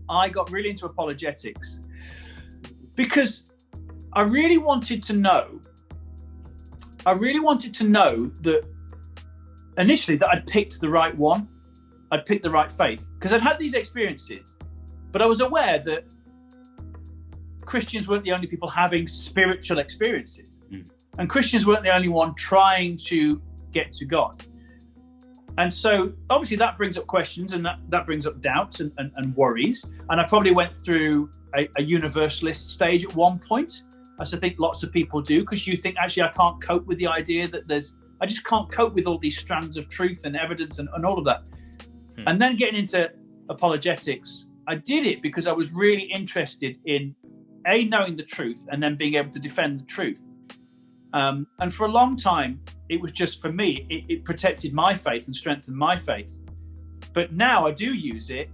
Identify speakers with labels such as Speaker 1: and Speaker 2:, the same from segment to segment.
Speaker 1: I got really into apologetics because I really wanted to know that initially that I'd picked the right one. I'd picked the right faith because I'd had these experiences, but I was aware that Christians weren't the only people having spiritual experiences, and Christians weren't the only one trying to get to God. And so obviously that brings up questions, and that brings up doubts and worries. And I probably went through a universalist stage at one point, as I think lots of people do, because you think, actually, I can't cope with the idea that I just can't cope with all these strands of truth and evidence and all of that. And then getting into apologetics, I did it because I was really interested in knowing the truth and then being able to defend the truth. And for a long time, it was just, for me, it protected my faith and strengthened my faith. But now I do use it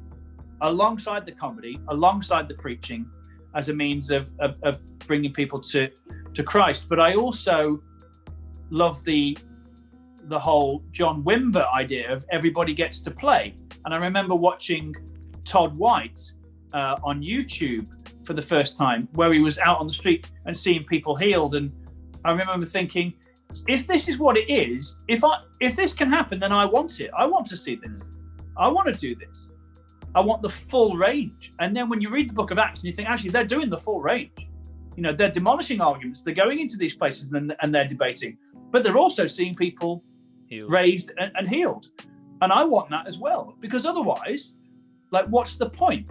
Speaker 1: alongside the comedy, alongside the preaching, as a means of bringing people to Christ. But I also love the whole John Wimber idea of everybody gets to play. And I remember watching Todd White on YouTube for the first time, where he was out on the street and seeing people healed. And I remember thinking, if this is what it is, if this can happen, then I want it. I want to see this. I want to do this. I want the full range. And then when you read the book of Acts and you think, actually, they're doing the full range. They're demolishing arguments. They're going into these places and they're debating. But they're also seeing people raised and healed. And I want that as well. Because otherwise, what's the point?